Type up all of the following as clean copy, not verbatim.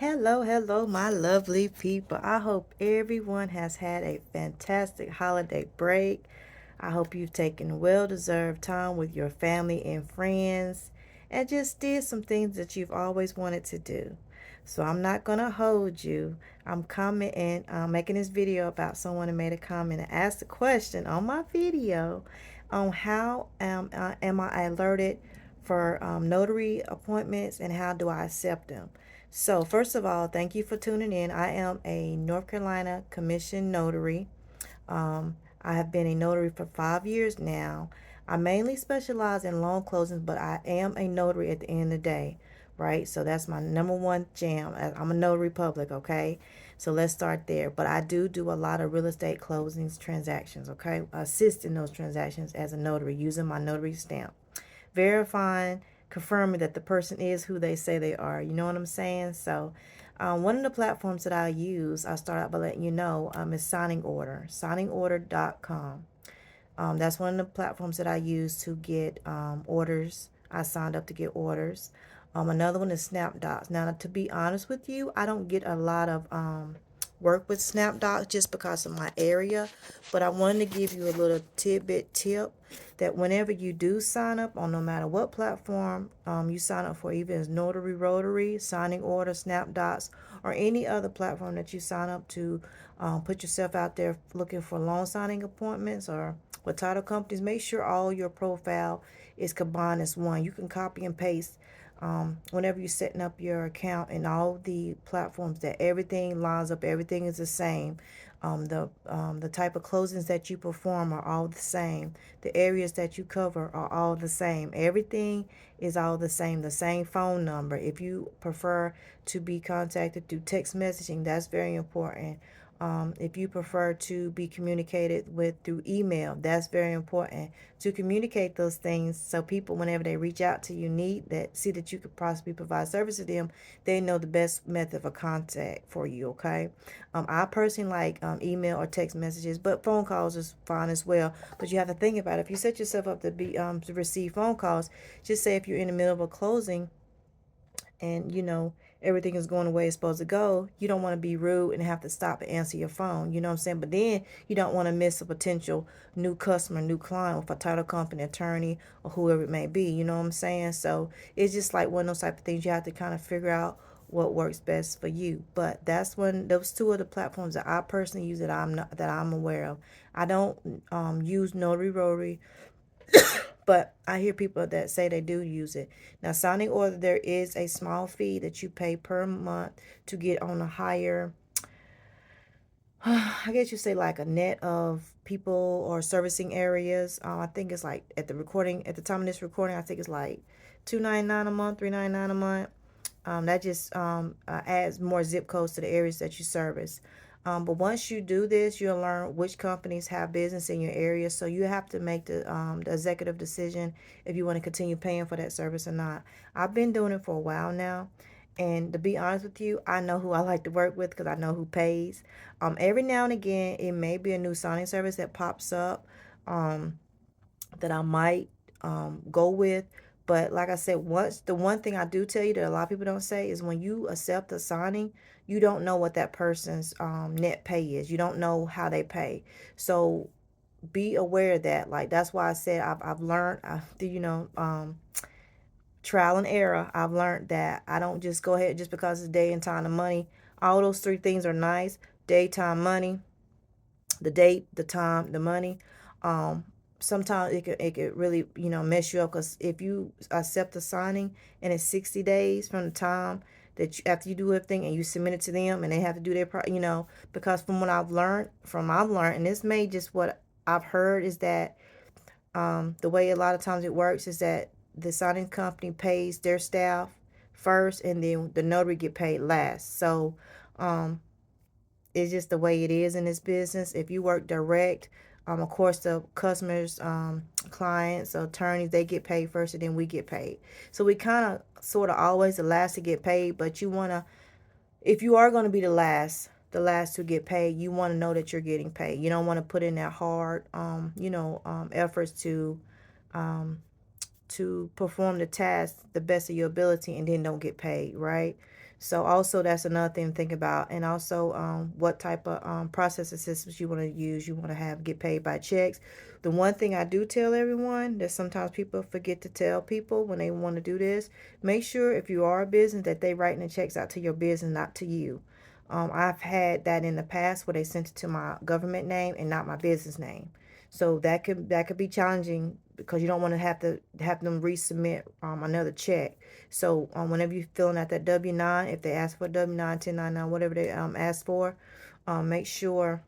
Hello, my lovely people. I hope everyone has had a fantastic holiday break. I hope you've taken well deserved time with your family and friends and just did some things that you've always wanted to do. So I'm not going to hold you. I'm commenting, making this video about someone who made a comment and asked a question on my video on how am I alerted for notary appointments and how do I accept them. So, first of all, thank you for tuning in. I am a North Carolina commissioned notary. I have been a notary for 5 years now. I mainly specialize in loan closings, but I am a notary at the end of the day, right? So that's my number one jam. I'm a notary public, okay? So let's start there. But I do a lot of real estate closings transactions, okay? Assist in those transactions as a notary using my notary stamp, verifying, confirming that the person is who they say they are. You know what I'm saying? So, one of the platforms that I use, I start out by letting you know, is Signing Order, signingorder.com. That's one of the platforms that I use to get orders. I signed up to get orders. Another one is SnapDocs. Now, to be honest with you, I don't get a lot of work with SnapDocs just because of my area, but I wanted to give you a little tidbit tip that whenever you do sign up on no matter what platform you sign up for, even as Notary Rotary, Signing Order, SnapDocs, or any other platform that you sign up to put yourself out there looking for loan signing appointments or with title companies, make sure all your profile is combined as one. You can copy and paste whenever you're setting up your account in all the platforms that everything lines up, everything is the same. The type of closings that you perform are all the same. The areas that you cover are all the same. Everything is all the same. The same phone number. If you prefer to be contacted through text messaging, that's very important. If you prefer to be communicated with through email, that's very important to communicate those things so people, whenever they reach out to you, need that, see that you could possibly provide service to them, they know the best method of contact for you, okay? I personally like email or text messages, but phone calls is fine as well. But you have to think about it. If you set yourself up to be to receive phone calls, just say if you're in the middle of a closing and everything is going the way it's supposed to go, you don't want to be rude and have to stop and answer your phone. You know what I'm saying? But then you don't want to miss a potential new customer, new client with a title company, attorney, or whoever it may be. You know what I'm saying? So it's just like one of those type of things you have to kind of figure out what works best for you. But that's one, those two of the platforms that I personally use that I'm aware of. I don't use Notary Rotary, but I hear people that say they do use it. Now, signing order, there is a small fee that you pay per month to get on a higher, I guess you say like a net of people or servicing areas. I think it's like at the time of this recording, I think it's like $2.99 a month, $3.99 a month. That just adds more zip codes to the areas that you service. But once you do this, you'll learn which companies have business in your area. So you have to make the executive decision if you want to continue paying for that service or not. I've been doing it for a while now. And to be honest with you, I know who I like to work with because I know who pays. Every now and again, it may be a new signing service that pops up that I might go with. But like I said, once the one thing I do tell you that a lot of people don't say is when you accept a signing, you don't know what that person's net pay is. You don't know how they pay. So be aware of that. Like that's why I said I've learned, trial and error. I've learned that I don't just go ahead just because it's day and time and money. All those three things are nice: day, time, money. The date, the time, the money. Um, Sometimes it could really mess you up because if you accept the signing and it's 60 days from the time that after you do everything and you submit it to them and they have to do their because from what I've learned, and this may just what I've heard is that the way a lot of times it works is that the signing company pays their staff first and then the notary get paid last. So um, it's just the way it is in this business. If you work direct, of course, the customers, clients, attorneys, they get paid first and then we get paid. So we kind of sort of always the last to get paid, but you want to, if you are going to be the last to get paid, you want to know that you're getting paid. You don't want to put in that hard, efforts to perform the task the best of your ability and then don't get paid, right? So also that's another thing to think about. And also what type of processing systems you want to use. You want to have get paid by checks. The one thing I do tell everyone that sometimes people forget to tell people when they want to do this, make sure if you are a business that they writing the checks out to your business, not to you. I've had that in the past where they sent it to my government name and not my business name. So that could be challenging because you don't want to have them resubmit another check. So whenever you're filling out that W-9, if they ask for a W-9, 1099, whatever they ask for, make sure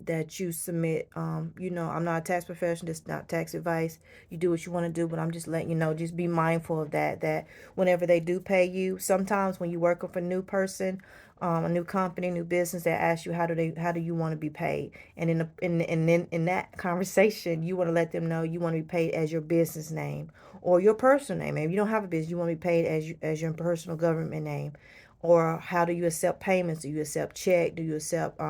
that you submit. I'm not a tax professional. This is not tax advice. You do what you want to do, but I'm just letting you know, just be mindful of that whenever they do pay you, sometimes when you work with a new person, a new company, new business, that asks you how do you want to be paid, and in that conversation you want to let them know you want to be paid as your business name or your personal name. Maybe you don't have a business, you want to be paid as your personal government name. Or how do you accept payments? Do you accept check? Do you accept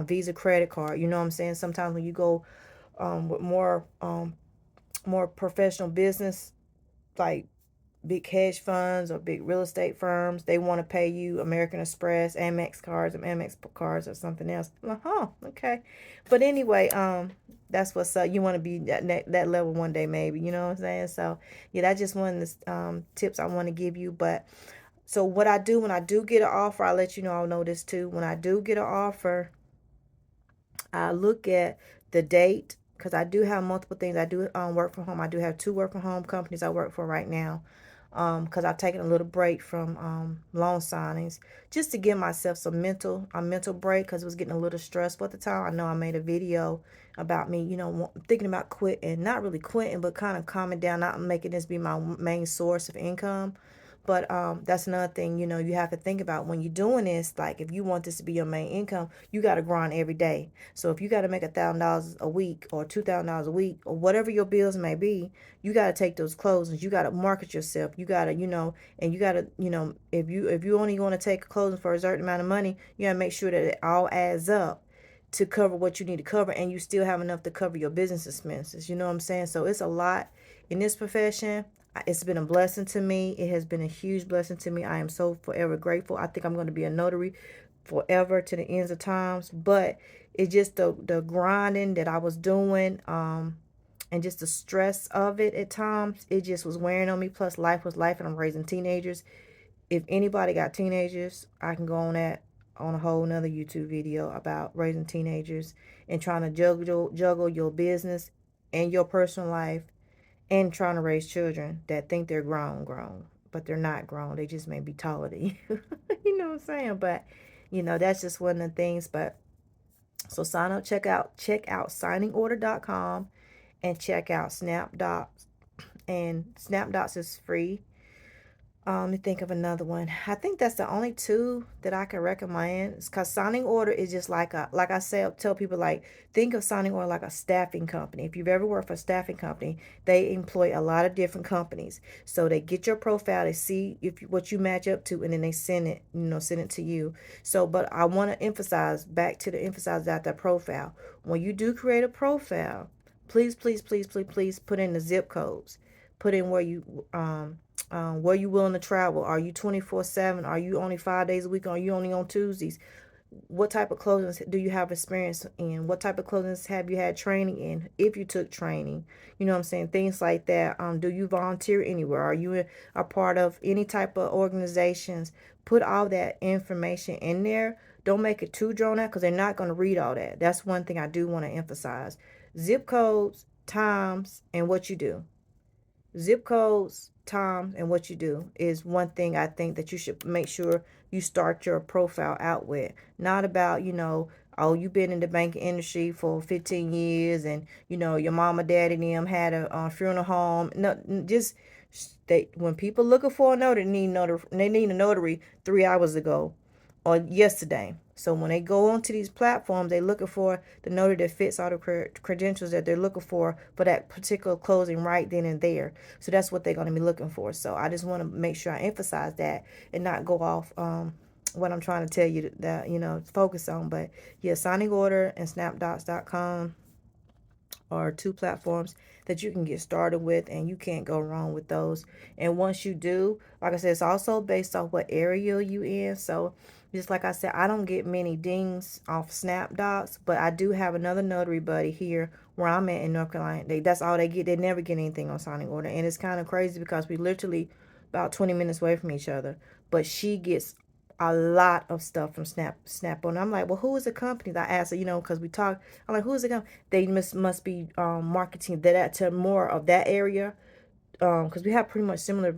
Visa, credit card? You know what I'm saying? Sometimes when you go with more professional business, like big hedge funds or big real estate firms, they want to pay you American Express, Amex cards or something else. Like, huh, okay. But anyway, that's what's up. You want to be that level one day, maybe. You know what I'm saying? So yeah, that's just one of the tips I want to give you. But so what I do when I do get an offer, I'll let you know. I'll know this too. When I do get an offer, I look at the date because I do have multiple things. I do work from home. I do have two work from home companies I work for right now. Because I've taken a little break from loan signings just to give myself a mental break because it was getting a little stressful at the time. I know I made a video about me, thinking about quitting, not really quitting, but kind of calming down, not making this be my main source of income. But that's another thing, you have to think about when you're doing this. Like, if you want this to be your main income, you got to grind every day. So if you got to make $1,000 a week or $2,000 a week or whatever your bills may be, you got to take those closings. You got to market yourself. You got to, and you got to, if you only want to take a closing for a certain amount of money, you got to make sure that it all adds up to cover what you need to cover, and you still have enough to cover your business expenses. You know what I'm saying? So it's a lot in this profession. It's been a blessing to me. It has been a huge blessing to me. I am so forever grateful. I think I'm going to be a notary forever to the ends of times. But it's just the grinding that I was doing, and just the stress of it at times. It just was wearing on me. Plus, life was life, and I'm raising teenagers. If anybody got teenagers, I can go on a whole nother YouTube video about raising teenagers and trying to juggle your business and your personal life and trying to raise children that think they're grown, but they're not grown. They just may be taller than you. You know what I'm saying? But that's just one of the things. But so check out signingorder.com and check out SnapDocs. And SnapDocs is free. Let me think of another one. I think that's the only two that I can recommend. Because signing order is just like I say, tell people, like, think of signing order like a staffing company. If you've ever worked for a staffing company, they employ a lot of different companies. So they get your profile, they see if what you match up to, and then they send it to you. So, but I want to emphasize that profile. When you do create a profile, please, please, please, please, please put in the zip codes. Put in where you willing to travel. Are you 24/7? Are you only 5 days a week? Are you only on Tuesdays? What type of closings do you have experience in? What type of closings have you had training in? If you took training, you know what I'm saying? Things like that. Do you volunteer anywhere? Are you a part of any type of organizations? Put all that information in there. Don't make it too drawn out because they're not going to read all that. That's one thing I do want to emphasize. Zip codes, times, and what you do. Zip codes, time, and what you do is one thing I think that you should make sure you start your profile out with. Not about, oh, you've been in the banking industry for 15 years and, your mama, daddy, and them had a funeral home. No, just when people looking for a notary, they need a notary 3 hours ago or yesterday. So when they go onto these platforms, they're looking for the notary that fits all the credentials that they're looking for that particular closing right then and there. So that's what they're going to be looking for. So I just want to make sure I emphasize that and not go off what I'm trying to tell you that focus on. But yeah, signing order and snapdots.com. or 2 platforms that you can get started with, and you can't go wrong with those. And once you do, like I said, it's also based off what area you in. So just like I said, I don't get many dings off SnapDocs, but I do have another notary buddy here where I'm at in North Carolina. That's all they get. They never get anything on signing order. And it's kind of crazy because we literally about 20 minutes away from each other. But she gets a lot of stuff from Snap on. I'm like, well, who is the company? I asked her, because we talk. I'm like, who is the company? They must be marketing that to more of that area, because we have pretty much similar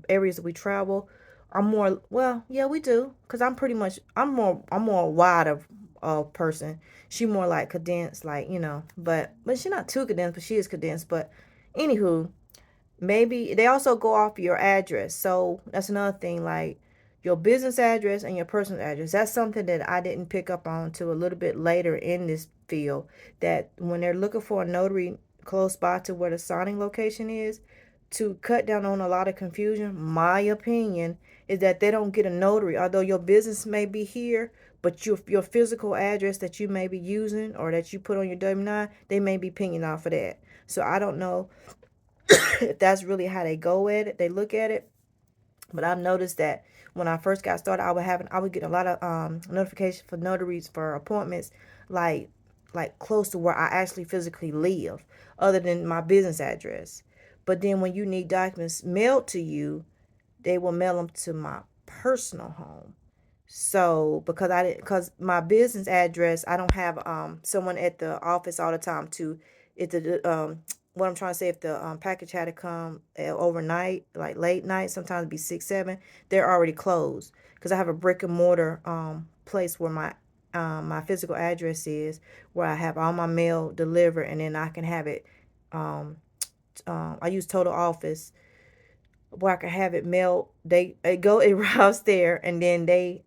areas that we travel. I'm more, well, yeah, we do, because I'm more wide of person. She more like condensed, like, but she's not too condensed, but she is condensed. But anywho, maybe they also go off your address. So that's another thing, like your business address and your personal address. That's something that I didn't pick up on till a little bit later in this field. That when they're looking for a notary close by to where the signing location is, to cut down on a lot of confusion, my opinion is that they don't get a notary. Although your business may be here, but your physical address that you may be using or that you put on your W-9, they may be pinging off of that. So I don't know if that's really how they go at it, they look at it. But I've noticed that when I first got started, I would get a lot of notifications for notaries for appointments, like close to where I actually physically live, other than my business address. But then when you need documents mailed to you, they will mail them to my personal home. So because my business address, I don't have someone at the office all the time to, if the what I'm trying to say, if the package had to come overnight, like late night, sometimes it'd be 6 7, they're already closed, because I have a brick and mortar place where my physical address is, where I have all my mail delivered, and then I can have it. um I use Total Office, where I can have it mailed. It arrives there, and then they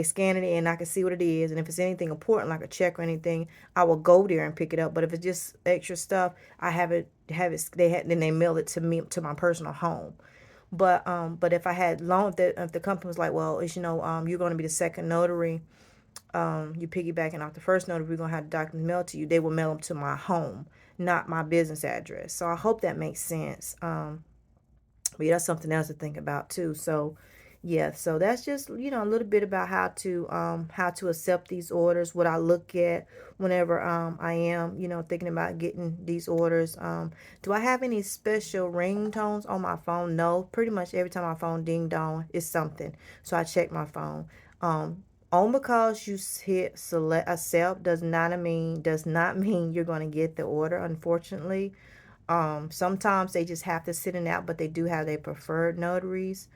scan it and I can see what it is. And if it's anything important like a check or anything, I will go there and pick it up. But if it's just extra stuff, I then they mail it to me, to my personal home. But if I had loan, if the company was like, well, it's, you're going to be the second notary, you piggybacking off the first notary, we're going to have the documents mailed to you, they will mail them to my home, not my business address. So I hope that makes sense. But yeah, that's something else to think about too. So yeah, so that's just, a little bit about how to accept these orders, what I look at whenever I am, thinking about getting these orders. Do I have any special ringtones on my phone? No, pretty much every time my phone ding dong is something. So I check my phone. On because you hit select accept does not mean you're going to get the order, unfortunately. Sometimes they just have to sit it out, but they do have their preferred notaries.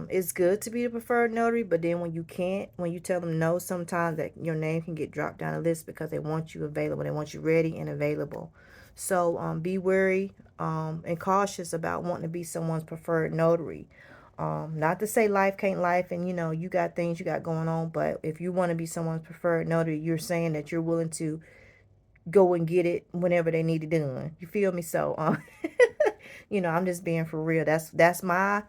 It's good to be the preferred notary, but then when you tell them no, sometimes that your name can get dropped down the list because they want you available. They want you ready and available. So be wary and cautious about wanting to be someone's preferred notary. Not to say life can't life, and you got things you got going on, but if you want to be someone's preferred notary, you're saying that you're willing to go and get it whenever they need it done. You feel me? So, I'm just being for real. That's my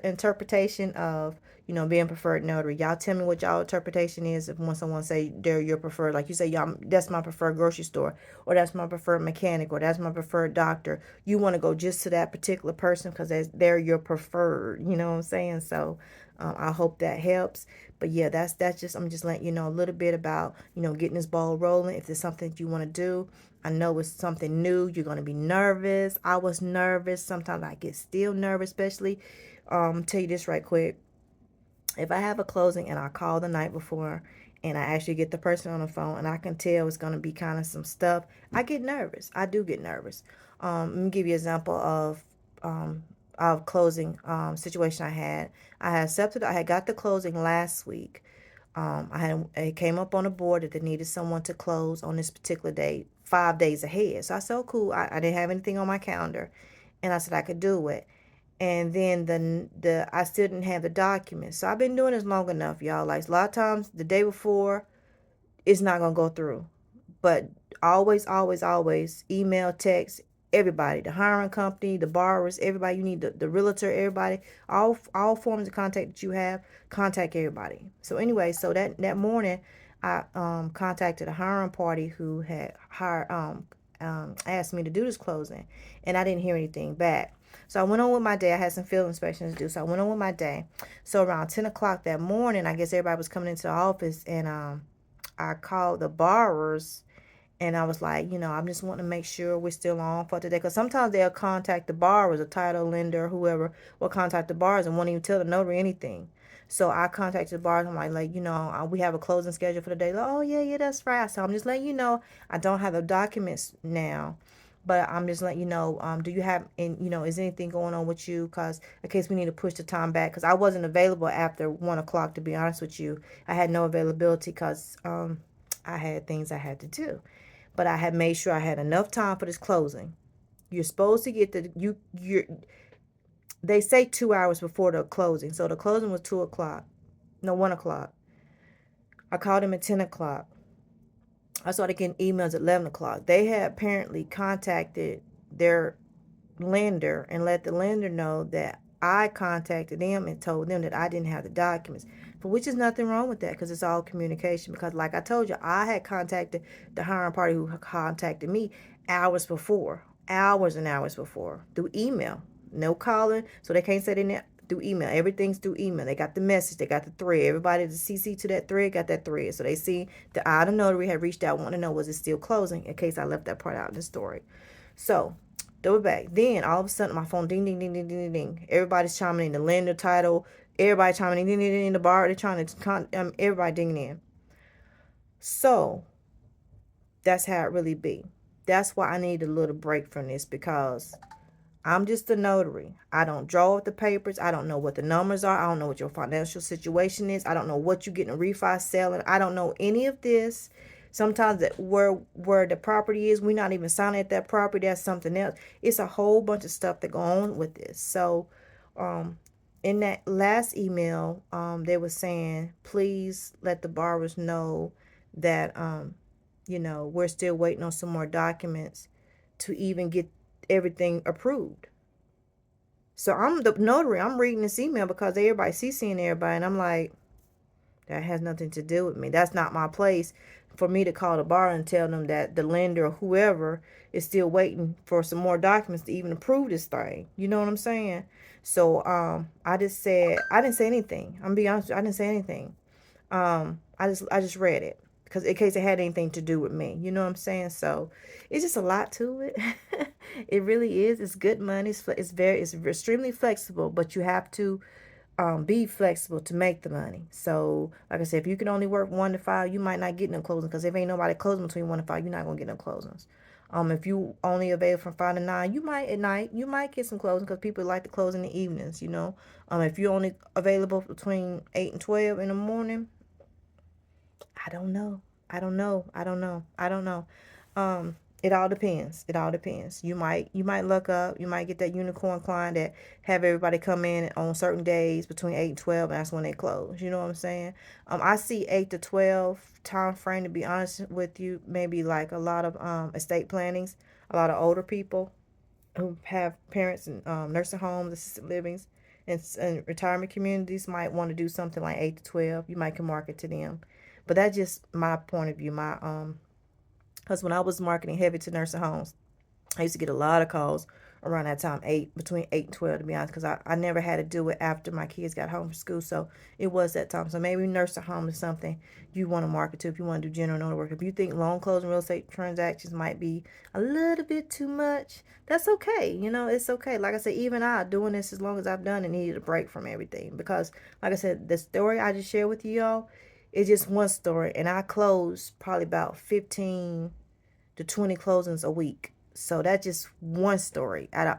interpretation of being preferred notary. Y'all tell me what y'all interpretation is if when someone say they're your preferred, like you say, y'all, that's my preferred grocery store, or that's my preferred mechanic, or that's my preferred doctor. You want to go just to that particular person because they're your preferred. You know what I'm saying? So I hope that helps. But yeah, that's just, I'm just letting you know a little bit about getting this ball rolling. If there's something you want to do, I know it's something new. You're gonna be nervous. I was nervous. Sometimes I get still nervous, especially. Tell you this right quick. If I have a closing and I call the night before and I actually get the person on the phone and I can tell it's going to be kind of some stuff, I get nervous. I do get nervous. Let me give you an example of closing situation I had. I had got the closing last week. It came up on the board that they needed someone to close on this particular date, 5 days ahead. So I said, oh, cool. I didn't have anything on my calendar, and I said I could do it. And then the I still didn't have the documents. So I've been doing this long enough, y'all. Like a lot of times, the day before, it's not gonna go through. But always, always, always email, text everybody, the hiring company, the borrowers, everybody you need, the realtor, everybody, all forms of contact that you have, contact everybody. So anyway, so that morning I contacted a hiring party who had asked me to do this closing, and I didn't hear anything back. So I went on with my day. I had some field inspections to do, so I went on with my day. So around 10 o'clock that morning, I guess everybody was coming into the office, and I called the borrowers, and I was like, I'm just wanting to make sure we're still on for today. Because sometimes they'll contact the borrowers, a title lender, whoever will contact the borrowers and won't even tell the notary anything. So I contacted the borrowers. I'm like, we have a closing schedule for the day. Like, oh, yeah, yeah, that's right. So I'm just letting you know, I don't have the documents now. But I'm just letting you know, do you have, is anything going on with you? Because in case we need to push the time back. Because I wasn't available after 1 o'clock, to be honest with you. I had no availability because I had things I had to do. But I had made sure I had enough time for this closing. You're supposed to get they say 2 hours before the closing. So the closing was 2 o'clock. No, 1 o'clock. I called him at 10 o'clock. I started getting emails at 11 o'clock. They had apparently contacted their lender and let the lender know that I contacted them and told them that I didn't have the documents, for which is nothing wrong with that because it's all communication. Because like I told you, I had contacted the hiring party who contacted me hours and hours before through email, no calling, so they can't say they through email. Everything's through email. They got the message. They got the thread. Everybody that's CC to that thread got that thread. So they see the I, the notary, had reached out, wanting to know was it still closing, in case I left that part out in the story. So double back. Then all of a sudden my phone ding ding ding ding ding ding. Everybody's chiming in, the lender, title. Everybody chiming in, ding ding ding, the bar. They're trying to everybody dinging in. So that's how it really be. That's why I need a little break from this, because I'm just a notary. I don't draw up the papers. I don't know what the numbers are. I don't know what your financial situation is. I don't know what you're getting a refi selling. I don't know any of this. Sometimes that where the property is, we're not even signing at that property. That's something else. It's a whole bunch of stuff that go on with this. So, in that last email, they were saying, please let the borrowers know that, we're still waiting on some more documents to even get everything approved. So I'm the notary. I'm reading this email because everybody CCing everybody, and I'm like, that has nothing to do with me. That's not my place for me to call the bar and tell them that the lender or whoever is still waiting for some more documents to even approve this thing. You know what I'm saying? So I just said, I didn't say anything. I'm gonna be honest, I didn't say anything. I just read it because in case it had anything to do with me, you know what I'm saying? So it's just a lot to it. It really is. It's good money. It's extremely flexible, but you have to be flexible to make the money. So like I said, if you can only work 1 to 5, you might not get no closing, because if ain't nobody closing between 1 to 5, you're not gonna get no closings. If you only available from 5 to 9, you might at night, you might get some closing because people like to close in the evenings, if you're only available between 8 and 12 in the morning, I don't know. I don't know. I don't know. I don't know. It all depends. It all depends. You might luck up. You might get that unicorn client that have everybody come in on certain days between 8 and 12, and that's when they close. You know what I'm saying? I see 8 to 12 time frame, to be honest with you. Maybe like a lot of estate plannings, a lot of older people who have parents in nursing homes, assisted livings, and retirement communities might want to do something like 8 to 12. You might can market to them. But that's just my point of view. Because when I was marketing heavy to nursing homes, I used to get a lot of calls around that time, between 8 and 12, to be honest, because I never had to do it after my kids got home from school. So it was that time. So maybe nursing home is something you want to market to if you want to do general notary work. If you think loan closing real estate transactions might be a little bit too much, that's okay. It's okay. Like I said, even I, doing this as long as I've done it, needed a break from everything. Because, like I said, the story I just shared with you all is just one story. And I close probably about 15 to 20 closings a week. So that's just one story out of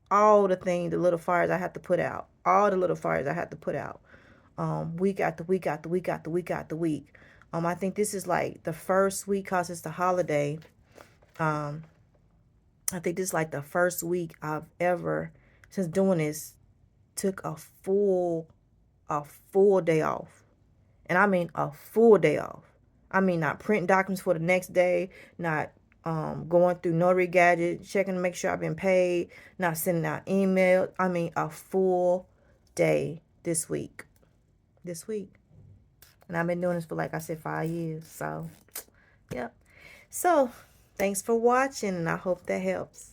all the things, the little fires I have to put out. All the little fires I have to put out. Week after week after week after week after week. I think this is like the first week, cause it's the holiday. I think this is like the first week I've ever, since doing this, took a full day off. And I mean a full day off. I mean, not printing documents for the next day, not going through notary gadget, checking to make sure I've been paid, not sending out emails. I mean, a full day this week. This week. And I've been doing this for, like I said, 5 years. So, yep. So, thanks for watching, and I hope that helps.